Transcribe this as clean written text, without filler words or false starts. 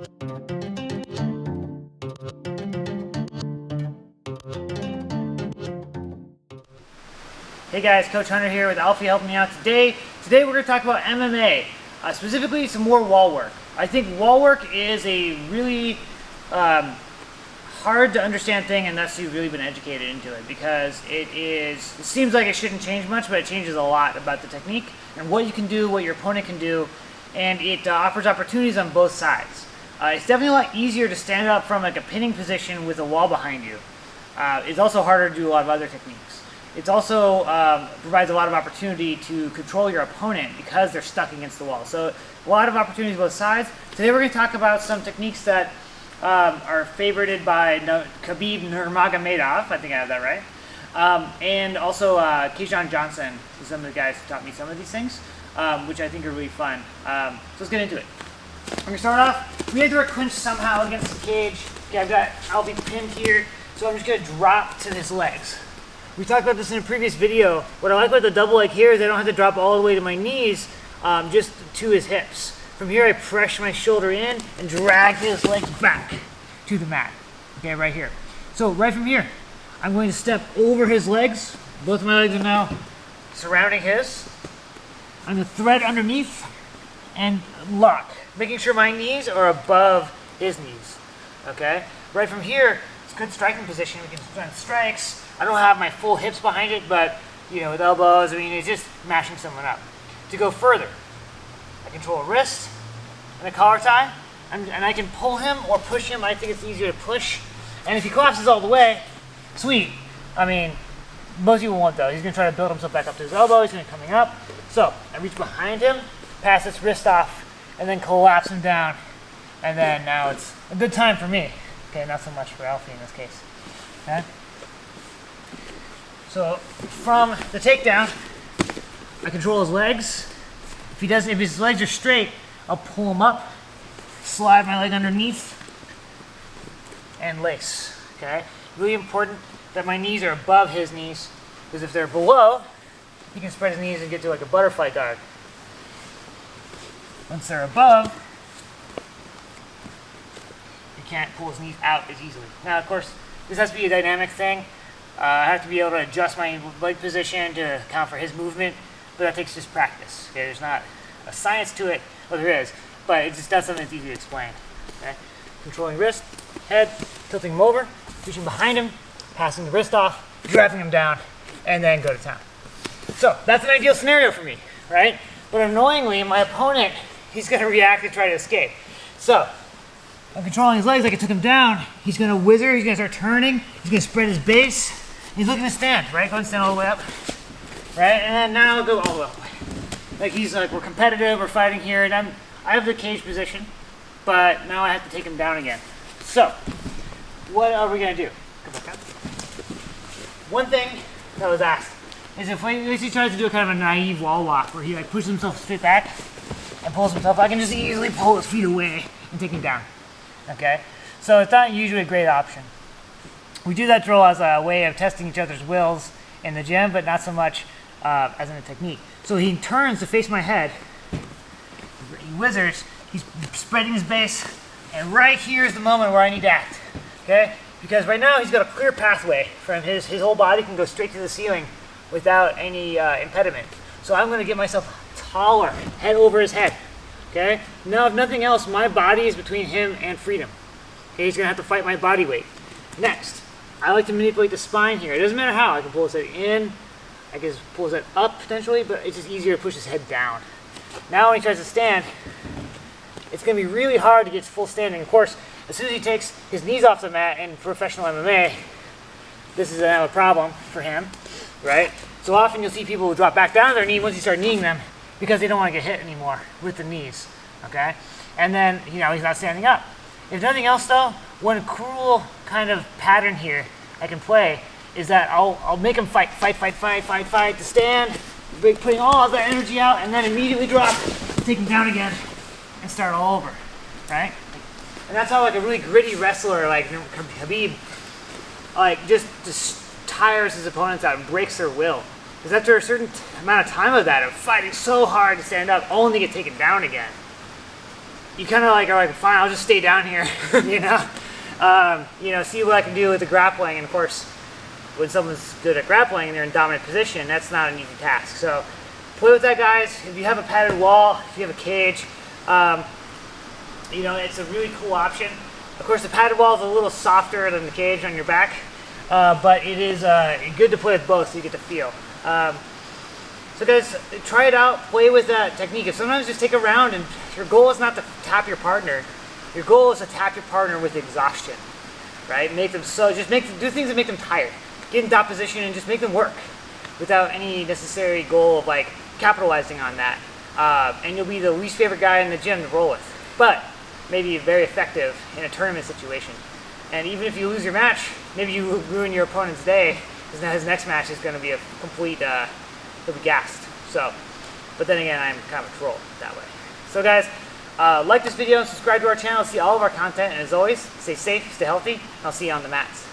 Hey guys, Coach Hunter here with Alfie helping me out today. Today we're going to talk about MMA, specifically some more wall work. I think wall work is a really hard to understand thing unless you've really been educated into it, because it seems like it shouldn't change much, but it changes a lot about the technique and what you can do, what your opponent can do, and it offers opportunities on both sides. It's definitely a lot easier to stand up from like a pinning position with a wall behind you. It's also harder to do a lot of other techniques. It also provides a lot of opportunity to control your opponent because they're stuck against the wall. So a lot of opportunities both sides. Today we're going to talk about some techniques that are favorited by Khabib Nurmagomedov, I think I have that right, and also Keyshawn Johnson is some of the guys who taught me some of these things, which I think are really fun. So let's get into it. We're going to start off, we have to work clinch somehow against the cage. Okay, I've got Alfie pinned here, so I'm just going to drop to his legs. We talked about this in a previous video. What I like about the double leg here is I don't have to drop all the way to my knees, just to his hips. From here I press my shoulder in and drag his legs back to the mat. Okay, right here. So right from here, I'm going to step over his legs. Both of my legs are now surrounding his. I'm going to thread underneath and lock, making sure my knees are above his knees. Okay? Right from here, it's a good striking position. We can send strikes. I don't have my full hips behind it, but with elbows, I mean, it's just mashing someone up. To go further, I control a wrist and a collar tie, and I can pull him or push him. I think it's easier to push. And if he collapses all the way, sweet. I mean, most people won't though. He's gonna try to build himself back up to his elbow. He's gonna coming up. So I reach behind him, pass his wrist off, and then collapse him down. And then now it's a good time for me. Okay, not so much for Alfie in this case. Okay. So from the takedown, I control his legs. If his legs are straight, I'll pull him up, slide my leg underneath, and lace. Okay? Really important that my knees are above his knees, because if they're below, he can spread his knees and get to like a butterfly guard. Once they're above, he can't pull his knees out as easily. Now, of course, this has to be a dynamic thing. I have to be able to adjust my leg position to account for his movement, but that takes just practice. Okay, there's not a science to it. Well, there is, but it's just not something that's easy to explain. Okay, controlling wrist, head, tilting him over, reaching behind him, passing the wrist off, driving him down, and then go to town. So that's an ideal scenario for me, right? But annoyingly, my opponent, he's going to react and try to escape. So I'm controlling his legs like I took him down. He's going to whizzer. He's going to start turning. He's going to spread his base. He's looking to stand, right? Go and stand all the way up, right? And then now go all the way up. Like he's like, we're competitive, we're fighting here, and I have the cage position, but now I have to take him down again. So, what are we going to do? Come back up. One thing that was asked is if he tries to do a kind of a naive wall walk where he like pushes himself straight back and pulls himself, I can just easily pull his feet away and take him down. Okay? So it's not usually a great option. We do that drill as a way of testing each other's wills in the gym, but not so much as in a technique. So he turns to face my head, he whizzers, he's spreading his base, and right here is the moment where I need to act, okay? Because right now he's got a clear pathway from his whole body can go straight to the ceiling without any impediment. So I'm gonna get myself taller, head over his head, okay? Now if nothing else, my body is between him and freedom. Okay, he's gonna have to fight my body weight. Next, I like to manipulate the spine here. It doesn't matter how, I can pull his head in, I can pull his head up potentially, but it's just easier to push his head down. Now when he tries to stand, it's going to be really hard to get full standing. Of course, as soon as he takes his knees off the mat in professional MMA, this is a problem for him, right? So often you'll see people who drop back down to their knee once you start kneeing them because they don't want to get hit anymore with the knees, okay? And then, he's not standing up. If nothing else though, one cool kind of pattern here I can play is that I'll make him fight to stand, putting all that energy out, and then immediately drop, take him down again, and start all over, right? And that's how like a really gritty wrestler like Khabib, like just tires his opponents out and breaks their will. Because after a certain amount of time of that, of fighting so hard to stand up, only to get taken down again. you kind of like are like, fine, I'll just stay down here, you know, see what I can do with the grappling. And of course, when someone's good at grappling and they're in dominant position, that's not an easy task. So play with that, guys. If you have a padded wall, if you have a cage, you know, it's a really cool option. Of course, the padded wall is a little softer than the cage on your back, but it is good to play with both so you get the feel. So guys, try it out, play with that technique. If sometimes just take a round, and your goal is not to tap your partner. Your goal is to tap your partner with exhaustion, right? Make them do things that make them tired. Get in that position and just make them work without any necessary goal of like capitalizing on that. And you'll be the least favorite guy in the gym to roll with, but maybe very effective in a tournament situation. And even if you lose your match, maybe you ruin your opponent's day, because now his next match is going to be a complete, he'll be gassed. So, but then again, I'm kind of a troll that way. So guys, like this video and subscribe to our channel to see all of our content. And as always, stay safe, stay healthy, and I'll see you on the mats.